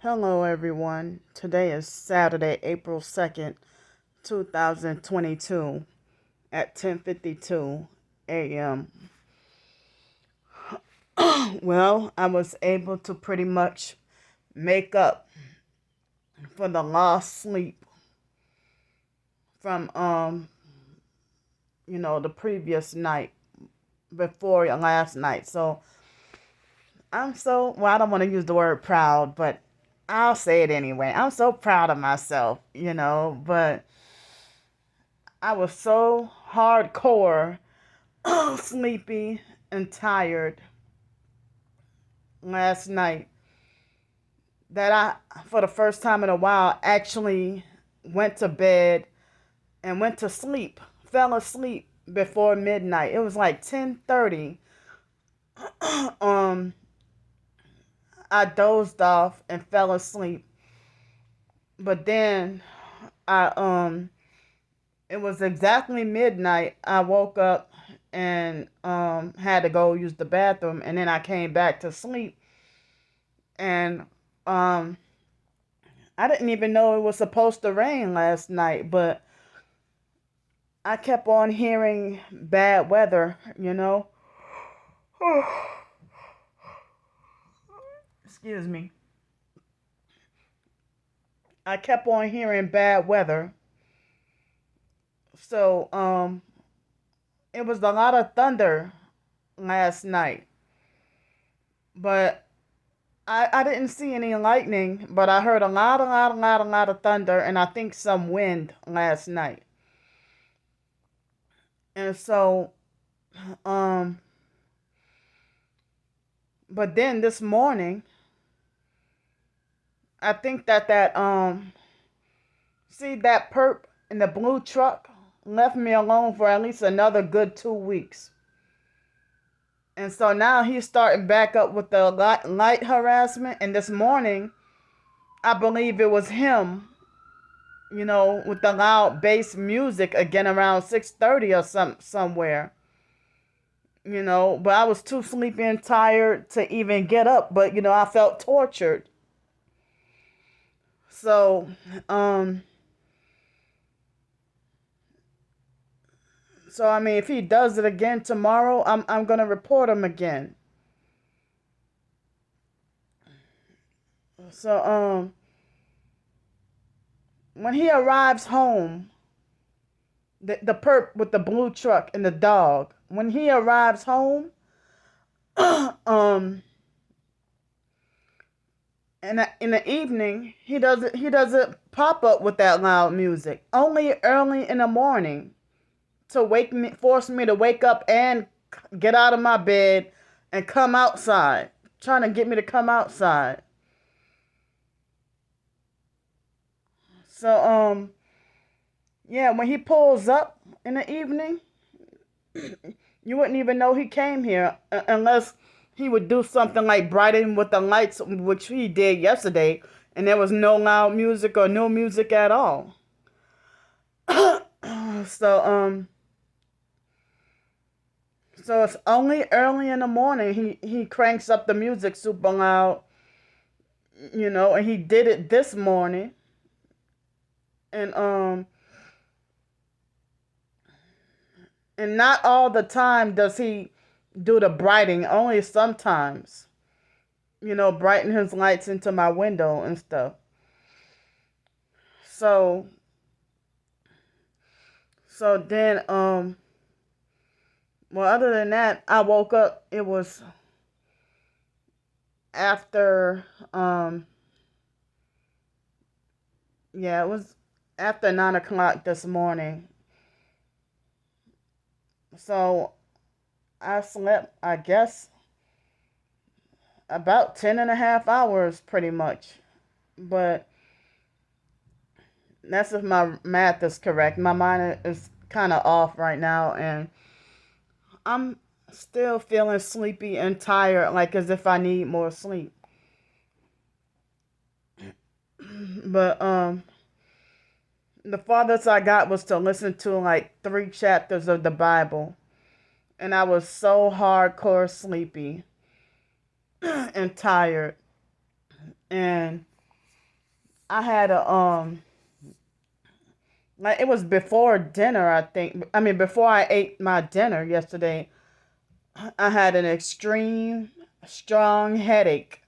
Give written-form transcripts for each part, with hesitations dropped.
Hello, everyone. Today is Saturday, April 2nd, 2022 at 10:52 a.m. Well, I was able to pretty much make up for the lost sleep from the previous night before last night. So, I don't want to use the word proud, but I'll say it anyway. I'm so proud of myself, but I was so hardcore sleepy and tired last night that for the first time in a while, actually went to bed and went to sleep, fell asleep before midnight. It was like 10:30. um, I dozed off and fell asleep, but then I it was exactly midnight. I woke up and had to go use the bathroom, and then I came back to sleep, and um I didn't even know it was supposed to rain last night, but I kept on hearing bad weather. Excuse me. I kept on hearing bad weather. So it was a lot of thunder last night. But I didn't see any lightning, but I heard a lot of thunder, and I think some wind last night. And so, um, but then this morning, I think see that perp in the blue truck left me alone for at least another good 2 weeks. And so now he's starting back up with the light harassment. And this morning, I believe it was him, with the loud bass music again around 6:30 or somewhere. But I was too sleepy and tired to even get up. But I felt tortured. So, I mean, if he does it again tomorrow, I'm gonna report him again. So, when he arrives home, the perp with the blue truck and the dog, when he arrives home, um, in the evening, he doesn't pop up with that loud music. Only early in the morning to force me to wake up and get out of my bed and come outside, trying to get me to come outside. So yeah, when he pulls up in the evening, you wouldn't even know he came here unless he would do something like brighten with the lights, which he did yesterday, and there was no loud music or no music at all. so so it's only early in the morning he cranks up the music super loud, and he did it this morning. And and not all the time does he do the brighting, only sometimes. Brighten his lights into my window and stuff. So then well, other than that, I woke up, it was after yeah, it was after 9 o'clock this morning. So I slept, I guess, about 10.5 hours pretty much. But that's if my math is correct. My mind is kind of off right now, and I'm still feeling sleepy and tired, like as if I need more sleep. But the farthest I got was to listen to like 3 chapters of the Bible, and I was so hardcore sleepy and tired. And I had a like it was before dinner, I think. I mean, before I ate my dinner yesterday, I had an extreme strong headache.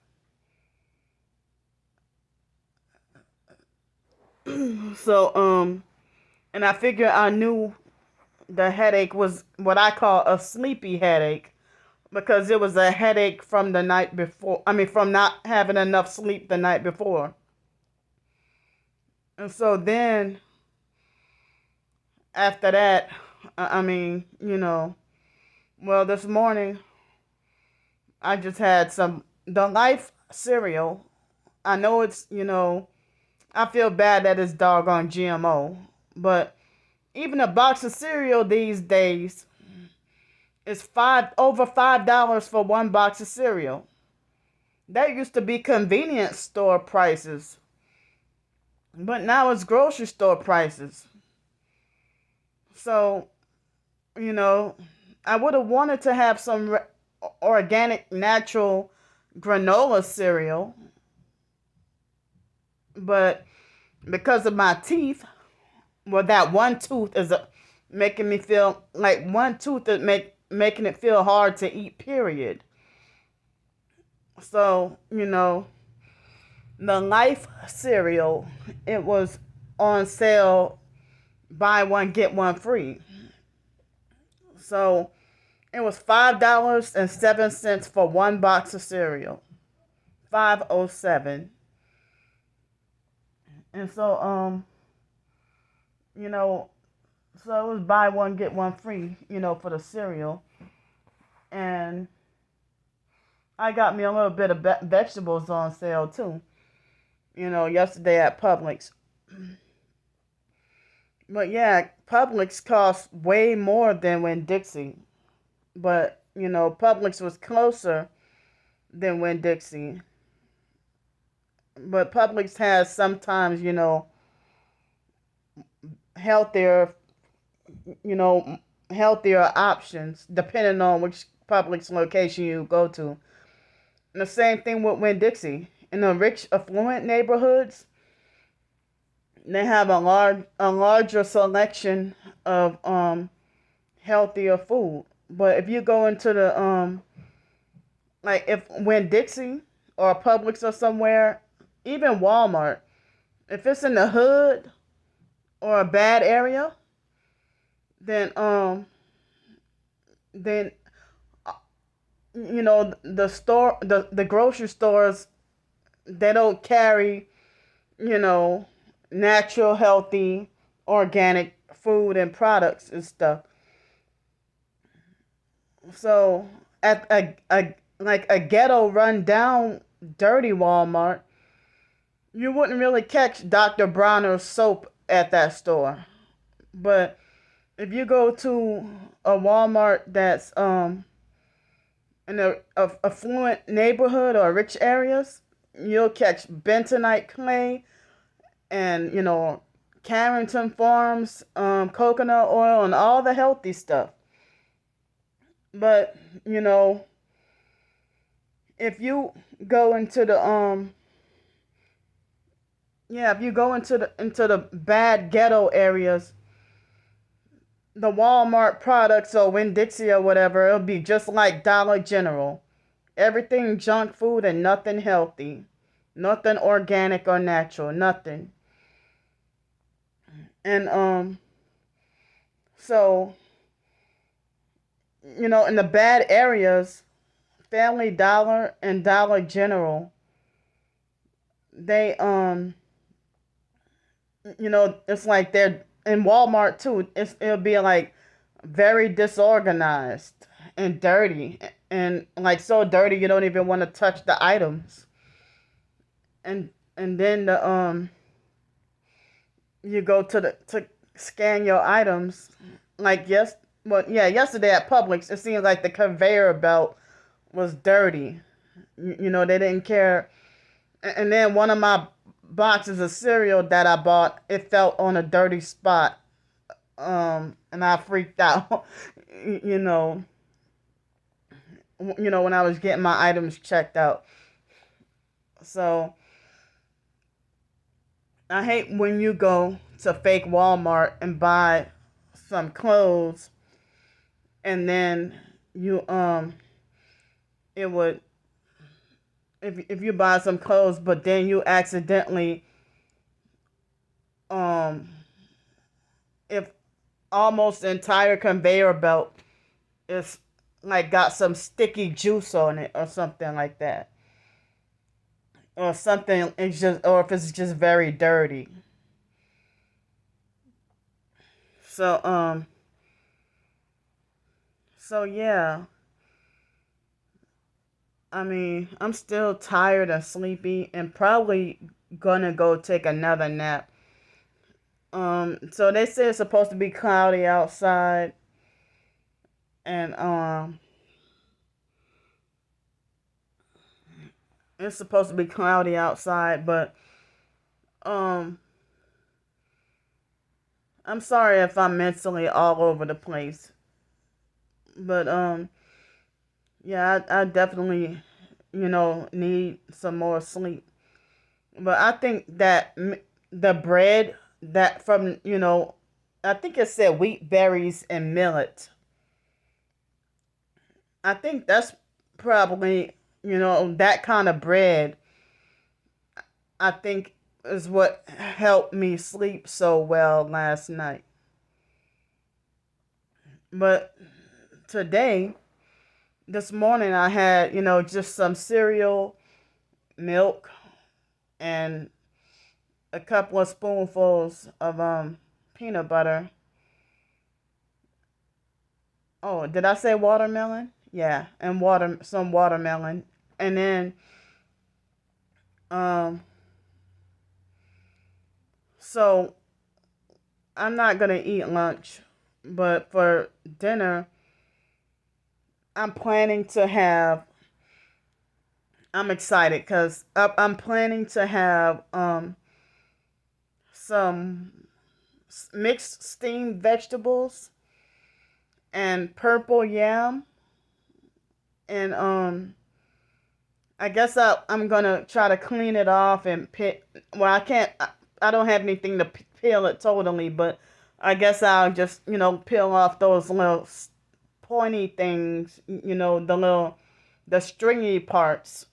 So and I figured I knew the headache was what I call a sleepy headache because it was a headache from the night before. I mean, from not having enough sleep the night before. And so then after that, I mean, well, this morning I just had some the Life cereal. I know I feel bad that it's doggone GMO, but even a box of cereal these days is over $5 for one box of cereal. That used to be convenience store prices, but now it's grocery store prices. So, you know, I would have wanted to have some organic, natural granola cereal, but because of my teeth, well, that one tooth is making me feel like one tooth is making it feel hard to eat. Period. So the Life cereal, it was on sale, buy one get one free. So it was $5.07 for one box of cereal. 507. And so you know, so it was buy one get one free, for the cereal. And I got me a little bit of vegetables on sale too. Yesterday at Publix. But yeah, Publix cost way more than Winn-Dixie. But, Publix was closer than Winn-Dixie. But Publix has sometimes, healthier, you know, healthier options depending on which Publix location you go to. And the same thing with Winn-Dixie. In the rich, affluent neighborhoods, they have a larger selection of healthier food. But if you go into the like if Winn-Dixie or Publix or somewhere, even Walmart, if it's in the hood or a bad area, then then the grocery stores, they don't carry, you know, natural, healthy, organic food and products and stuff. So at a ghetto run down dirty Walmart, you wouldn't really catch Dr. Bronner's soap at that store. But if you go to a Walmart that's in a affluent neighborhood or rich areas, you'll catch bentonite clay and Carrington Farms coconut oil and all the healthy stuff. But if you go into the if you go into the bad ghetto areas, the Walmart products or Winn-Dixie or whatever, it'll be just like Dollar General. Everything junk food and nothing healthy. Nothing organic or natural. Nothing. And so in the bad areas, Family Dollar and Dollar General, they it's like they're in Walmart too. It'll be like very disorganized and dirty, and like so dirty you don't even want to touch the items. And then the you go to scan your items, like yesterday at Publix, it seemed like the conveyor belt was dirty. They didn't care. And then one of my boxes of cereal that I bought, it fell on a dirty spot. And I freaked out. you know, when I was getting my items checked out. So I hate when you go to fake Walmart and buy some clothes, and then you it would, if you buy some clothes, but then you accidentally, um if almost the entire conveyor belt is like got some sticky juice on it or something like that, or something, it's just, or if it's just very dirty. So yeah, I mean, I'm still tired and sleepy and probably gonna go take another nap. So they say it's supposed to be cloudy outside, and it's supposed to be cloudy outside, but um I'm sorry if I'm mentally all over the place. But yeah, I definitely, need some more sleep. But I think that the bread that from, I think it said wheat berries and millet. I think that's probably, that kind of bread, I think, is what helped me sleep so well last night. But today, this morning, I had, just some cereal, milk, and a couple of spoonfuls of peanut butter. Oh, did I say watermelon? Yeah, and some watermelon. And then um so I'm not going to eat lunch, but for dinner I'm planning to have I'm excited cuz I'm planning to have some mixed steamed vegetables and purple yam, and I guess I'm gonna try to clean it off and pick. Well, I can't. I don't have anything to peel it totally, but I guess I'll just peel off those little pointy things. The stringy parts,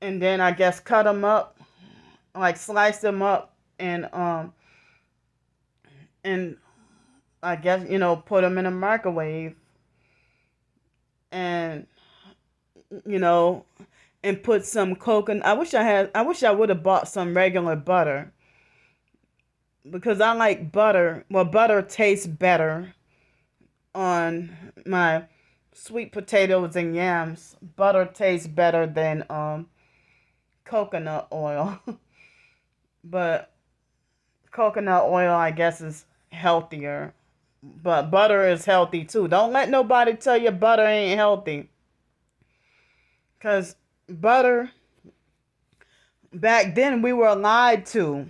and then I guess cut them up, like slice them up, and I guess put them in a microwave, and you know and put some coconut. I wish I would have bought some regular butter, because I like butter. Well, butter tastes better on my sweet potatoes and yams. Butter tastes better than coconut oil. But coconut oil, I guess, is healthier. But butter is healthy too. Don't let nobody tell you butter ain't healthy. Cause butter, back then, we were lied to.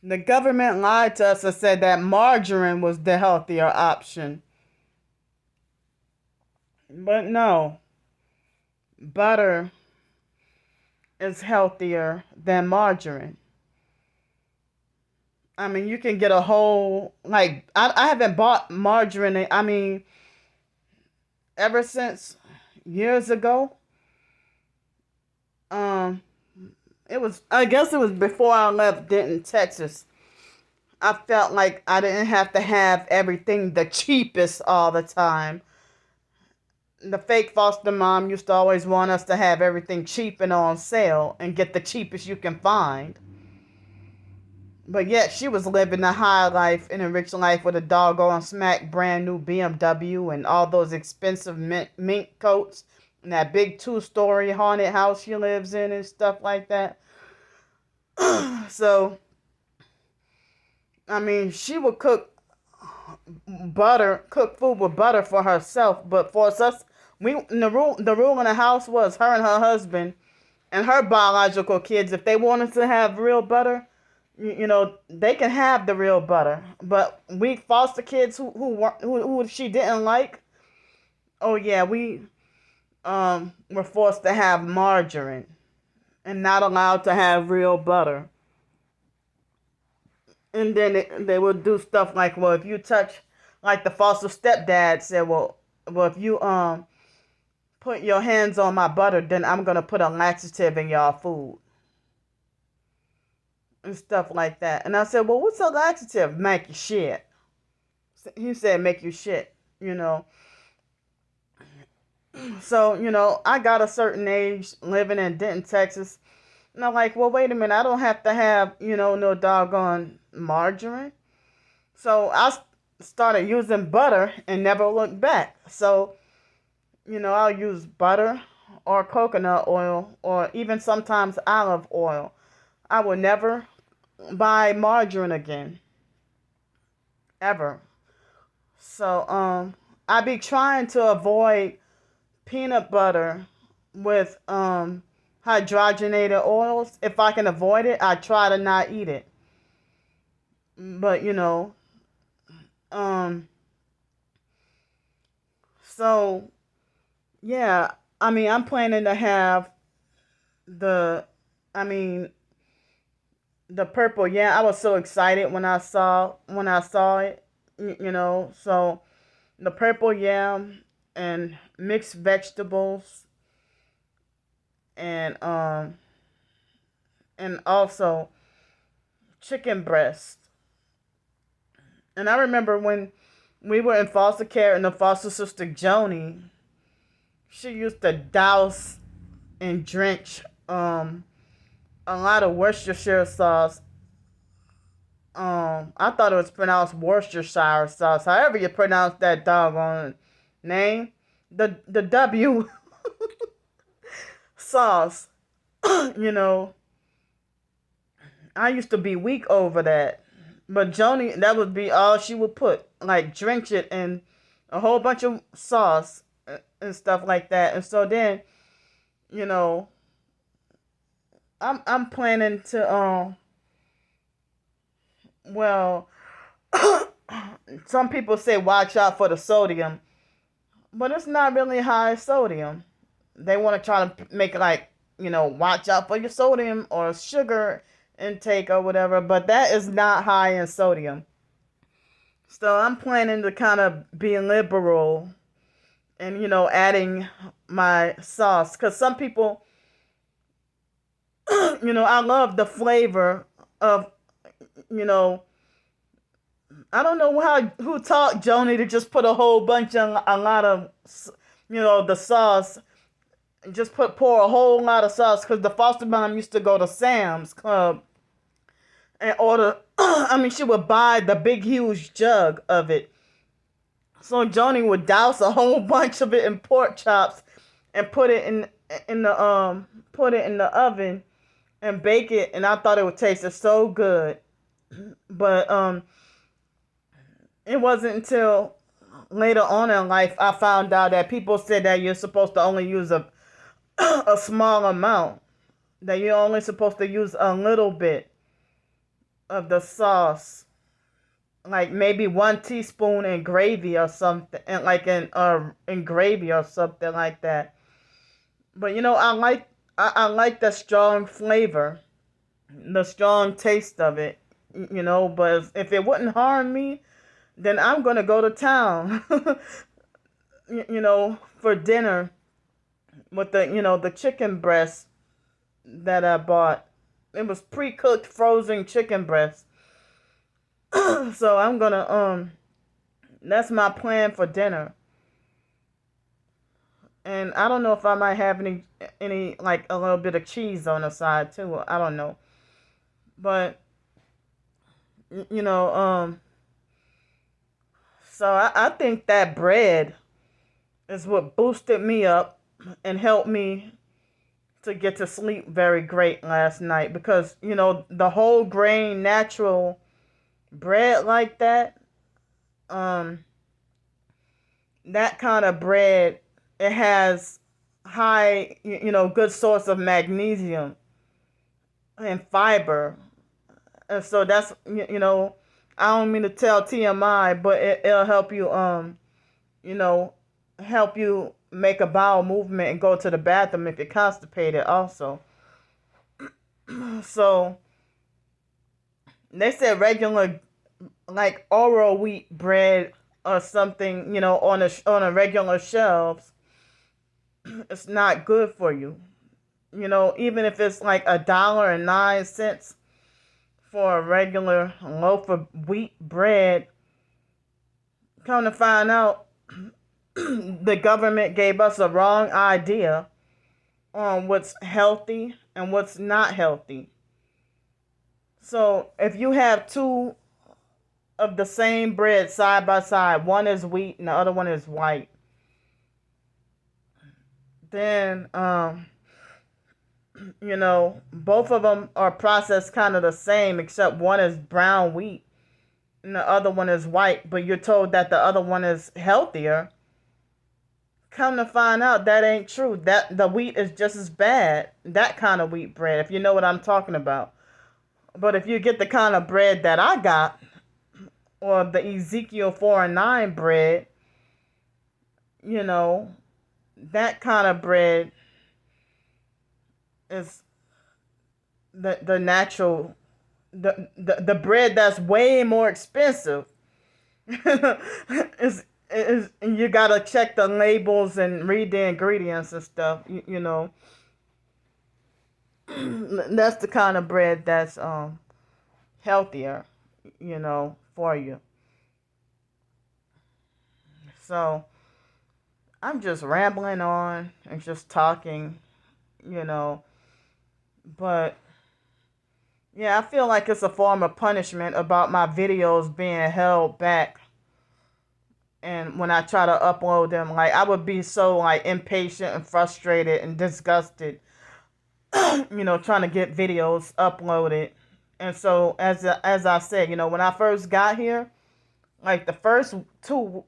The government lied to us and said that margarine was the healthier option. But no, butter is healthier than margarine. I mean, you can get a whole, like, I haven't bought margarine, I mean, ever since years ago. Um, I guess it was before I left Denton, Texas. I felt like I didn't have to have everything the cheapest all the time. The fake foster mom used to always want us to have everything cheap and on sale and get the cheapest you can find. But yet she was living a high life and a rich life with a doggone smack brand new BMW and all those expensive mink coats and that big 2-story haunted house she lives in and stuff like that. So, I mean, she would cook food with butter for herself, but for us, the rule in the house was her and her husband and her biological kids. If they wanted to have real butter, they can have the real butter. But we foster kids who she didn't like, oh yeah, we were forced to have margarine. and not allowed to have real butter. And then they would do stuff like, well, if you touch, like the foster stepdad said, well, if you put your hands on my butter, then I'm gonna put a laxative in y'all food and stuff like that. And I said, well, what's a laxative? Make you shit. He said, make you shit. You know. So I got a certain age living in Denton, Texas. And I'm like, well, wait a minute. I don't have to have no doggone margarine. So I started using butter and never looked back. So I'll use butter or coconut oil or even sometimes olive oil. I will never buy margarine again, ever. So I be trying to avoid peanut butter with hydrogenated oils. If I can avoid it, I try to not eat it. But um so yeah, I mean, I'm planning to have the I mean the purple. Yeah, I was so excited when I saw it. So the purple yam and mixed vegetables and also chicken breast. And I remember when we were in foster care and the foster sister Joni, she used to douse and drench a lot of Worcestershire sauce. I thought it was pronounced Worcestershire sauce. However you pronounce that doggone name, the W sauce. you know, I used to be weak over that, but Joni, that would be all she would put, like drench it in a whole bunch of sauce and stuff like that. And so then, you know, I'm planning to well, some people say watch out for the sodium, but it's not really high sodium. They want to try to make it like, watch out for your sodium or sugar intake or whatever, but that is not high in sodium. So I'm planning to kind of be liberal and, adding my sauce. Because some people, I love the flavor of, you know, I don't know who taught Joni to just put a lot of, the sauce. Just pour a whole lot of sauce, because the foster mom used to go to Sam's Club and order. I mean, she would buy the big huge jug of it. So Joni would douse a whole bunch of it in pork chops and put it in the oven and bake it, and I thought it would taste so good. But it wasn't until later on in life I found out that people said that you're supposed to only use a small amount. That you're only supposed to use a little bit of the sauce, like maybe 1 teaspoon in gravy or something, and like in gravy or something like that. But I like the strong flavor, the strong taste of it. But if it wouldn't harm me, then I'm gonna go to town. For dinner with the chicken breast that I bought. It was pre-cooked frozen chicken breast. So I'm gonna that's my plan for dinner. And I don't know if I might have any like a little bit of cheese on the side too. I don't know. But you know, so I think that bread is what boosted me up and helped me to get to sleep very great last night, because the whole grain natural bread like um that kind of bread, it has high, good source of magnesium and fiber. And so that's, I don't mean to tell TMI, but it'll help you you know help you make a bowel movement and go to the bathroom if you're constipated also. So they said regular, like oral wheat bread or something, on a regular shelves, it's not good for you. Even if it's like $1.09 for a regular loaf of wheat bread, come to find out, the government gave us a wrong idea on what's healthy and what's not healthy. So if you have two of the same bread side by side, one is wheat and the other one is white, then both of them are processed kind of the same, except one is brown wheat and the other one is white, but you're told that the other one is healthier. Come to find out, that ain't true. That the wheat is just as bad. That kind of wheat bread, if you know what I'm talking about. But if you get the kind of bread that I got, or the Ezekiel 4 and 9 bread, you know, that kind of bread is the natural, the bread that's way more expensive. is You gotta check the labels and read the ingredients and stuff. That's the kind of bread that's healthier, for you. So I'm just rambling on and just talking, you know, but yeah, I feel like it's a form of punishment about my videos being held back. And when I try to upload them, like I would be so like impatient and frustrated and disgusted, trying to get videos uploaded. And so as I said, when I first got here, like the first two,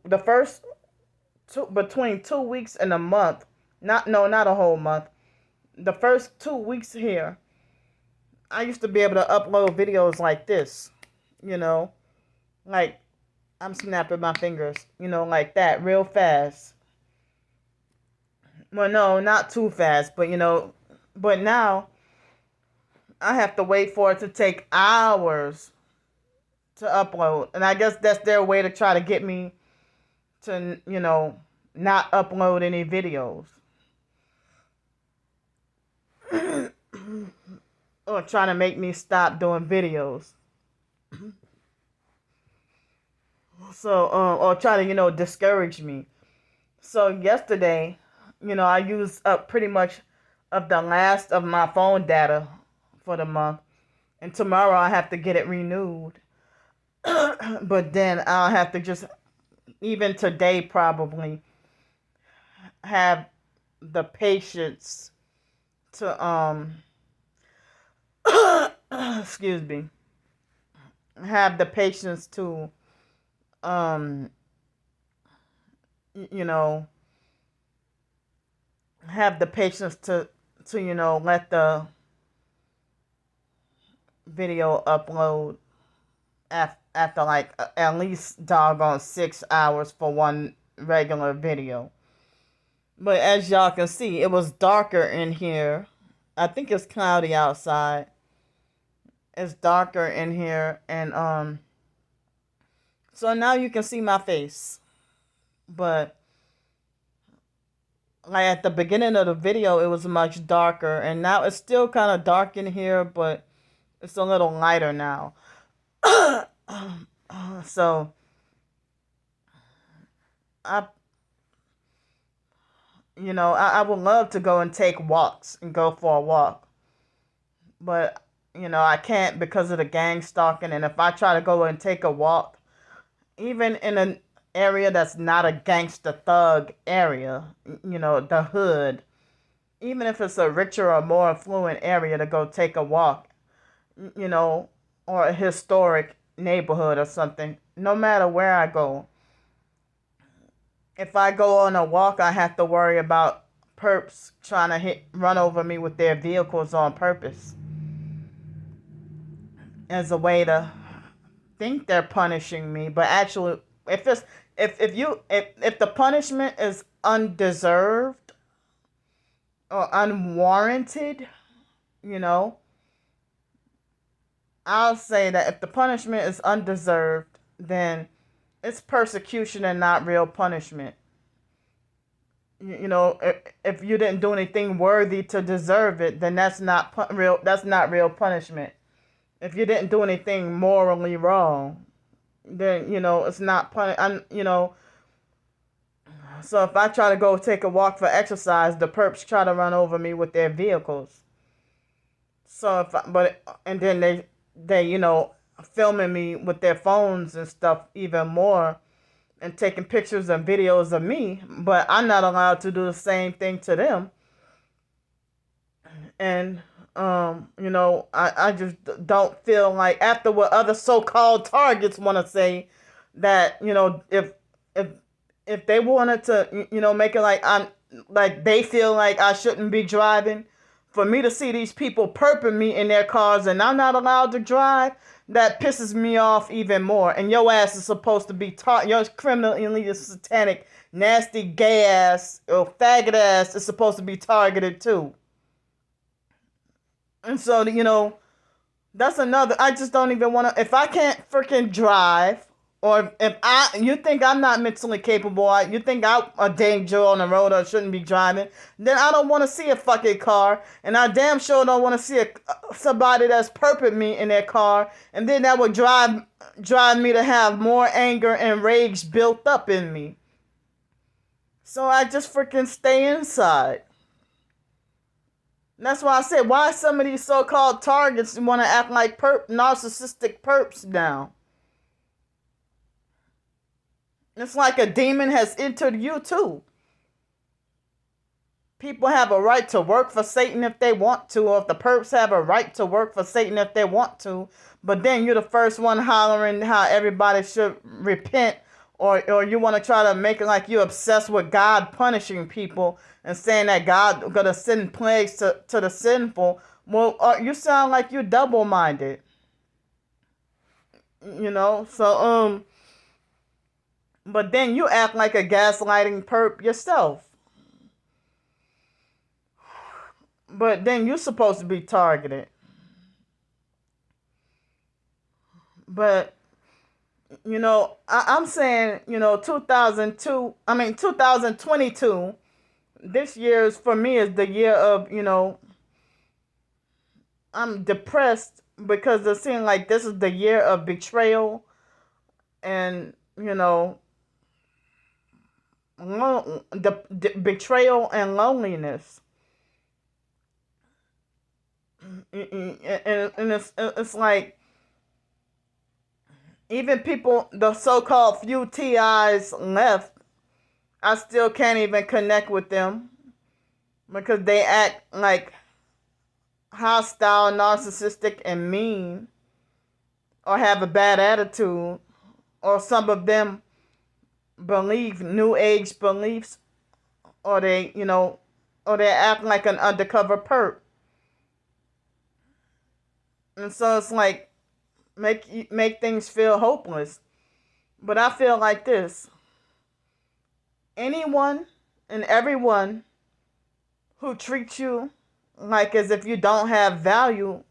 between 2 weeks and a month, not a whole month, the first 2 weeks here, I used to be able to upload videos like this, you know, like I'm snapping my fingers, like that, real fast. Well, no, not too fast, but now I have to wait for it to take hours to upload. And I guess that's their way to try to get me to, not upload any videos. Or trying to make me stop doing videos. So, or try to, discourage me. So yesterday, I used up pretty much of the last of my phone data for the month. And tomorrow I have to get it renewed. But then I'll have to just, even today probably, have the patience to, excuse me, have the patience to, um, you know, have the patience to let the video upload after like at least doggone 6 hours for one regular video. But as y'all can see, it was darker in here. I think it's cloudy outside. It's darker in here, and so now you can see my face. But like at the beginning of the video, it was much darker, and now it's still kind of dark in here, but it's a little lighter now. So I I would love to go and take walks and go for a walk, but I can't because of the gang stalking. And if I try to go and take a walk, even in an area that's not a gangster thug area, the hood, even if it's a richer or more affluent area, to go take a walk, or a historic neighborhood or something, no matter where I go, if I go on a walk, I have to worry about perps trying to run over me with their vehicles on purpose, as a way to think they're punishing me. But actually, if the punishment is undeserved or unwarranted, you know, I'll say that if the punishment is undeserved, then it's persecution and not real punishment. You know, if you didn't do anything worthy to deserve it, then that's not real. That's not real punishment. If you didn't do anything morally wrong, then it's not pun. So if I try to go take a walk for exercise, the perps try to run over me with their vehicles. So and then they filming me with their phones and stuff even more, and taking pictures and videos of me, but I'm not allowed to do the same thing to them. And I just don't feel like, after what other so-called targets want to say, that if if they wanted to make it like I'm like they feel like I shouldn't be driving, for me to see these people perping me in their cars and I'm not allowed to drive, that pisses me off even more. And your ass is supposed to be your criminally satanic, nasty, gay ass or faggot ass is supposed to be targeted too. And so, that's another. I just don't even want to. If I can't freaking drive, or if you think I'm not mentally capable, you think I'm a danger on the road or shouldn't be driving, then I don't want to see a fucking car, and I damn sure don't want to see somebody that's perping me in their car, and then that would drive me to have more anger and rage built up in me. So I just freaking stay inside. That's why I said, why some of these so-called targets want to act like narcissistic perps now. It's like a demon has entered you too. People have a right to work for Satan if they want to, or if the perps have a right to work for Satan if they want to. But then you're the first one hollering how everybody should repent, or you want to try to make it like you're obsessed with God punishing people and saying that God gonna send plagues to the sinful. Well, you sound like you're double-minded. So but then you act like a gaslighting perp yourself. But then you're supposed to be targeted. But I'm saying 2022. This year for me is the year of I'm depressed because it seems like this is the year of betrayal and the betrayal and loneliness. And it's like, even people, the so-called few TIs left, I still can't even connect with them because they act like hostile, narcissistic, and mean, or have a bad attitude, or some of them believe new age beliefs, or they act like an undercover perp. And so it's like, make things feel hopeless. But I feel like this: anyone and everyone who treats you like as if you don't have value,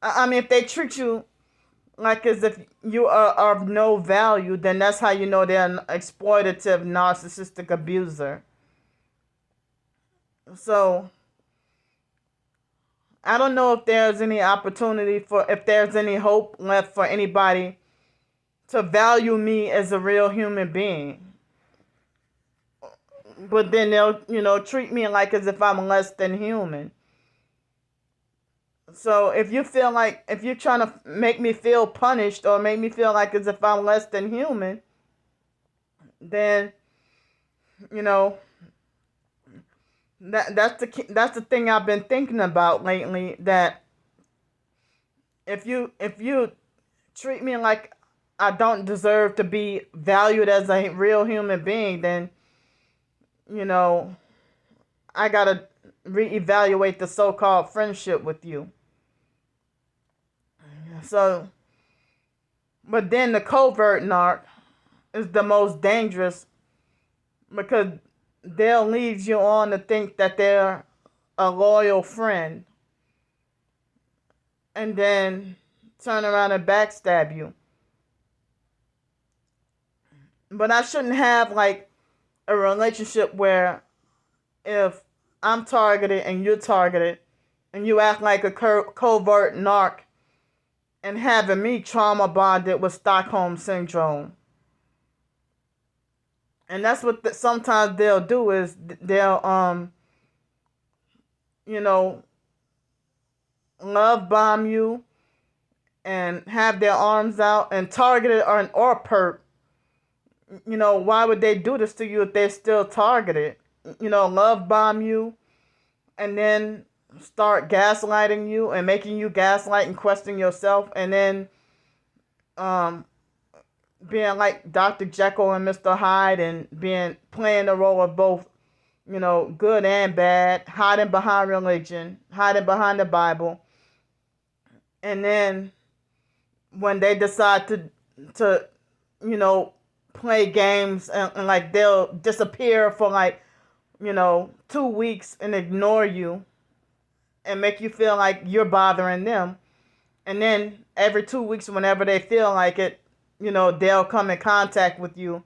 I mean, if they treat you like as if you are of no value, then that's how you know they're an exploitative, narcissistic abuser. So I don't know if there's any opportunity if there's any hope left for anybody to value me as a real human being. But then they'll, treat me like as if I'm less than human. So if you're trying to make me feel punished or make me feel like as if I'm less than human, then, that's the thing I've been thinking about lately, that if you treat me like I don't deserve to be valued as a real human being, then I gotta reevaluate the so-called friendship with you. So, but then the covert narc is the most dangerous, because they'll lead you on to think that they're a loyal friend, and then turn around and backstab you. But I shouldn't have like a relationship where if I'm targeted and you're targeted and you act like a covert narc and having me trauma bonded with Stockholm Syndrome. And that's what sometimes they'll do is they'll, you know, love bomb you and have their arms out and targeted or perp. You know, why would they do this to you if they're still targeted? You know, love bomb you and then start gaslighting you and making you gaslight and question yourself, and then um, being like Dr. Jekyll and Mr. Hyde and playing the role of both, you know, good and bad, hiding behind religion, hiding behind the Bible. And then when they decide to you know, play games and like they'll disappear for like, you know, 2 weeks and ignore you and make you feel like you're bothering them. And then every 2 weeks, whenever they feel like it, you know, they'll come in contact with you.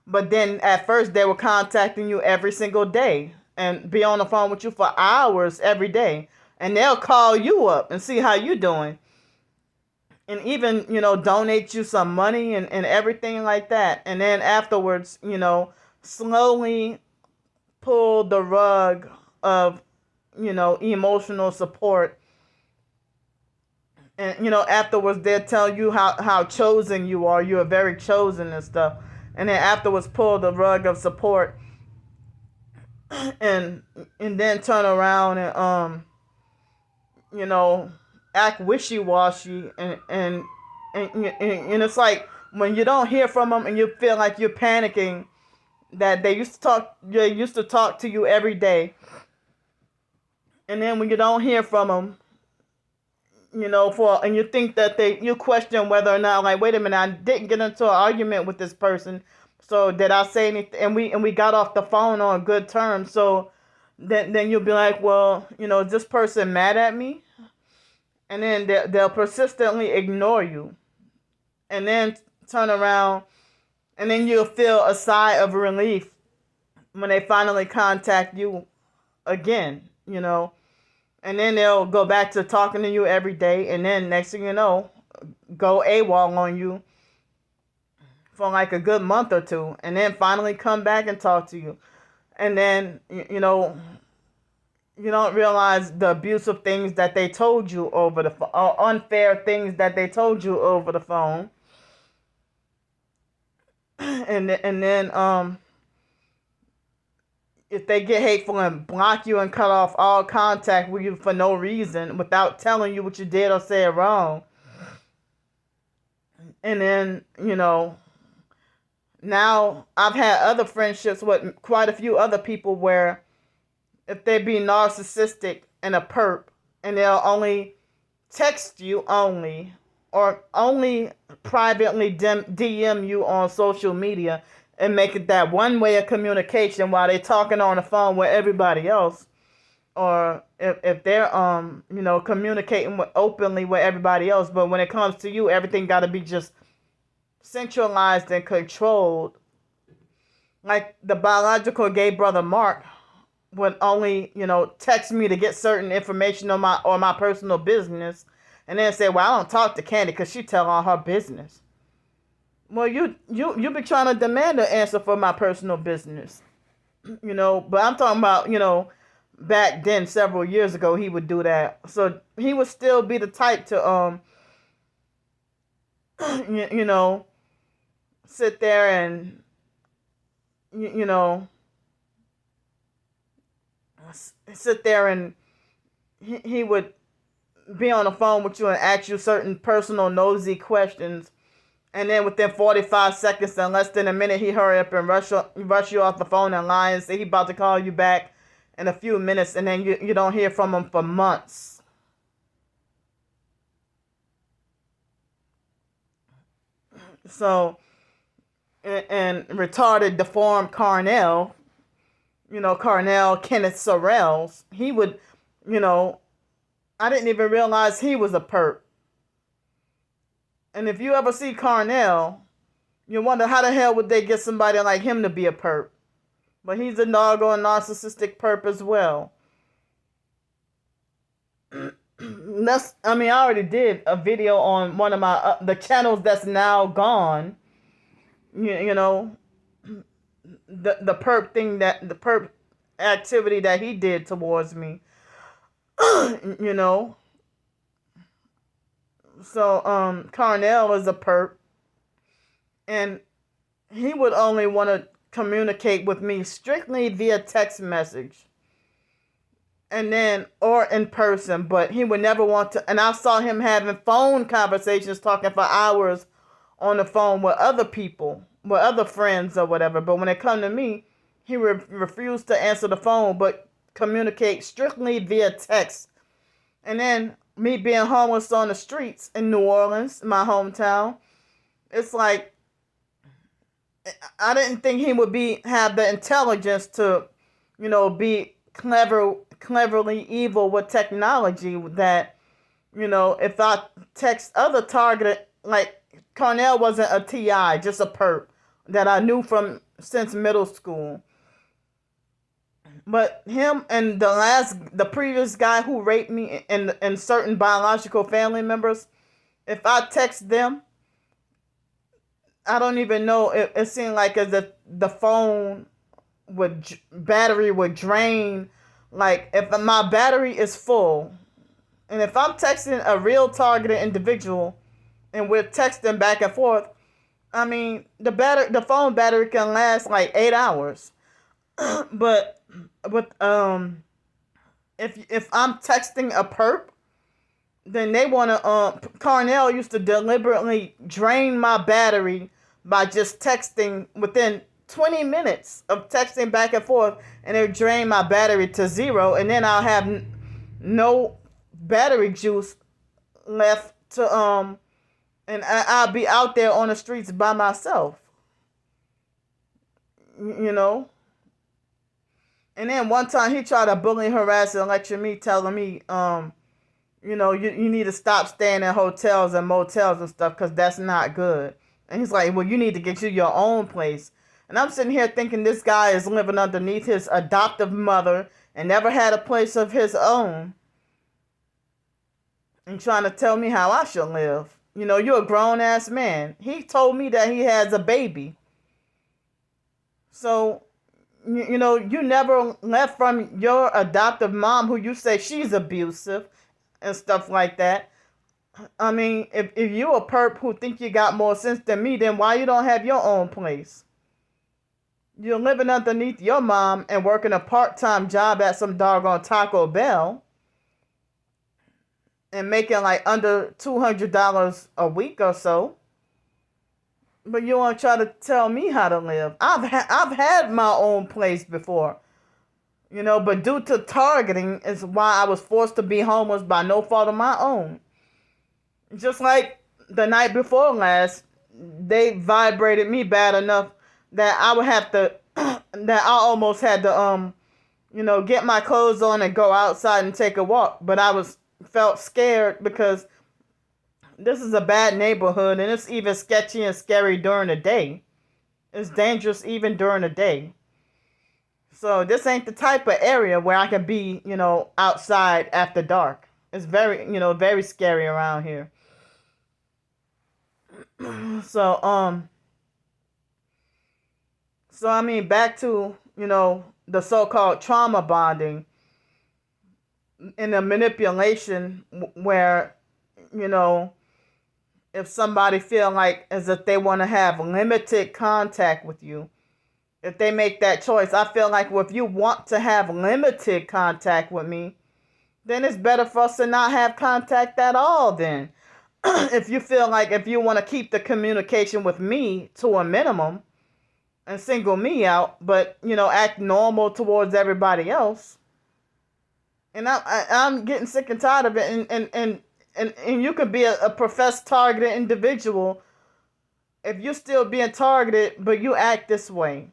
But then at first they were contacting you every single day and be on the phone with you for hours every day. And they'll call you up and see how you doing. And even, you know, donate you some money and everything like that. And then afterwards, you know, slowly pull the rug of, you know, emotional support. And, you know, afterwards they'll tell you how chosen you are. You are very chosen and stuff. And then afterwards pull the rug of support and then turn around and you know, act wishy-washy and it's like when you don't hear from them and you feel like you're panicking that they used to talk to you every day, and then when you don't hear from them, you know, and you think that you question whether or not, like, wait a minute, I didn't get into an argument with this person, so did I say anything? And we got off the phone on good terms, so then you'll be like, well, you know, is this person mad at me? And then they'll persistently ignore you, and then turn around, and then you'll feel a sigh of relief when they finally contact you again, you know. And then they'll go back to talking to you every day, and then next thing you know, go AWOL on you for like a good month or two, and then finally come back and talk to you. And then, you know, you don't realize the abusive things that they told you over the phone, or unfair things that they told you over the phone. And then if they get hateful and block you and cut off all contact with you for no reason without telling you what you did or said wrong. And then, you know, now I've had other friendships with quite a few other people where if they be narcissistic and a perp and they'll only text you only or only privately DM you on social media and make it that one way of communication while they're talking on the phone with everybody else, or if they're you know, communicating openly with everybody else, but when it comes to you, everything got to be just centralized and controlled. Like the biological gay brother Mark would only, you know, text me to get certain information on my personal business, and then say, well, I don't talk to Candy because she tell all her business. Well, you be trying to demand an answer for my personal business, you know. But I'm talking about, you know, back then, several years ago, he would do that. So he would still be the type to you know, sit there and you know, sit there and he would be on the phone with you and ask you certain personal nosy questions, and then within 45 seconds and less than a minute, he hurry up and rush you off the phone and lie and say he about to call you back in a few minutes, and then you don't hear from him for months. So, and retarded, deformed Carnell, you know, Carnell Kenneth Sorrells, he would, you know, I didn't even realize he was a perp. And if you ever see Carnell, you wonder how the hell would they get somebody like him to be a perp. But he's a doggone narcissistic perp as well. I already did a video on one of my the channels that's now gone. You know, the perp thing, that the perp activity that he did towards me. You know. So Carnell is a perp, and he would only want to communicate with me strictly via text message, and then or in person, but he would never want to. And I saw him having phone conversations, talking for hours on the phone with other people, with other friends or whatever. But when it come to me, he refused to answer the phone, but communicate strictly via text. And then me being homeless on the streets in New Orleans, my hometown, it's like I didn't think he would have the intelligence to, be cleverly evil with technology. That, if I text other targeted, like Carnell wasn't a TI, just a perp that I knew since middle school. But him and the previous guy who raped me and certain biological family members, if I text them, I don't even know. It seemed like as if the phone battery would drain. Like if my battery is full, and if I'm texting a real targeted individual, and we're texting back and forth, the phone battery can last like 8 hours. But with if I'm texting a perp, then they want to Carnell used to deliberately drain my battery by just texting. Within 20 minutes of texting back and forth, and it drain my battery to 0, and then I'll have no battery juice left to and I'll be out there on the streets by myself. And then one time he tried to bully, harass, and lecture me, telling me, you need to stop staying in hotels and motels and stuff because that's not good. And he's like, well, you need to get you your own place. And I'm sitting here thinking this guy is living underneath his adoptive mother and never had a place of his own, and trying to tell me how I should live. You're a grown-ass man. He told me that he has a baby. So, you never left from your adoptive mom, who you say she's abusive and stuff like that. If you a perp who think you got more sense than me, then why you don't have your own place? You're living underneath your mom and working a part-time job at some doggone Taco Bell and making like under $200 a week or so. But you want to try to tell me how to live. I've had my own place before. But due to targeting is why I was forced to be homeless by no fault of my own. Just like the night before last, they vibrated me bad enough that I would have to, that I almost had to, get my clothes on and go outside and take a walk. But I felt scared because this is a bad neighborhood, and it's even sketchy and scary during the day. It's dangerous even during the day. So this ain't the type of area where I can be, outside after dark. It's very, very scary around here. So, back to, the so-called trauma bonding and the manipulation where, if somebody feel like as if they want to have limited contact with you, if they make that choice, I feel like, well, if you want to have limited contact with me, then it's better for us to not have contact at all then. If you feel like if you want to keep the communication with me to a minimum and single me out, but, act normal towards everybody else. And I'm getting sick and tired of it. And you could be a professed targeted individual if you're still being targeted, but you act this way.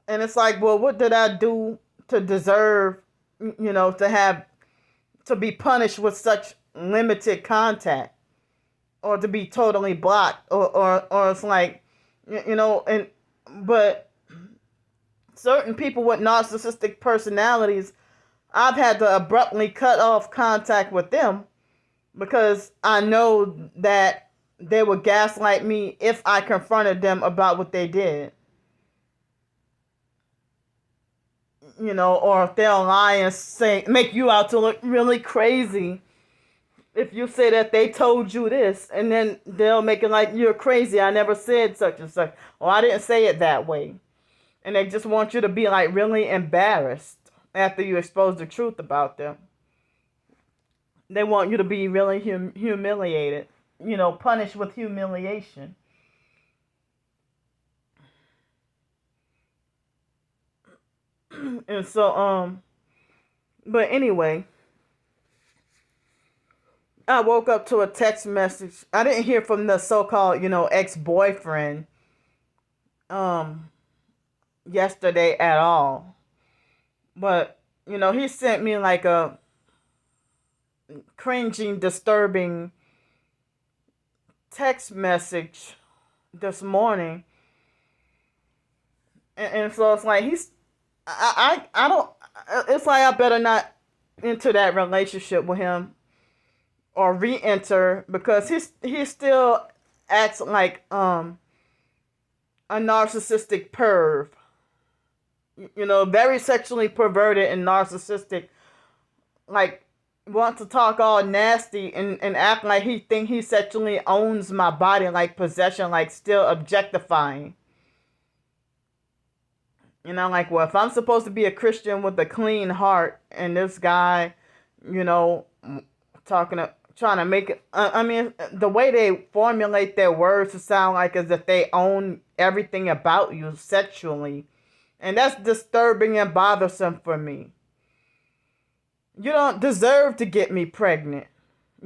And it's like, well, what did I do to deserve, to to be punished with such limited contact, or to be totally blocked, or it's like, and but certain people with narcissistic personalities, I've had to abruptly cut off contact with them because I know that they would gaslight me if I confronted them about what they did. Or if they'll lie and make you out to look really crazy. If you say that they told you this, and then they'll make it like you're crazy. I never said such and such. Or I didn't say it that way. And they just want you to be like really embarrassed after you expose the truth about them. They want you to be really humiliated. Punished with humiliation. And so, but anyway, I woke up to a text message. I didn't hear from the so-called, ex-boyfriend, yesterday at all. But, he sent me like a cringing, disturbing text message this morning. And so it's like, I don't, it's like I better not enter that relationship with him or re-enter, because he still acts like a narcissistic perv. Very sexually perverted and narcissistic. Like, wants to talk all nasty and act like he sexually owns my body, like possession, like still objectifying. Like, well, if I'm supposed to be a Christian with a clean heart, and this guy, trying to make it, I mean, the way they formulate their words to sound like as if they own everything about you sexually. And that's disturbing and bothersome for me. You don't deserve to get me pregnant.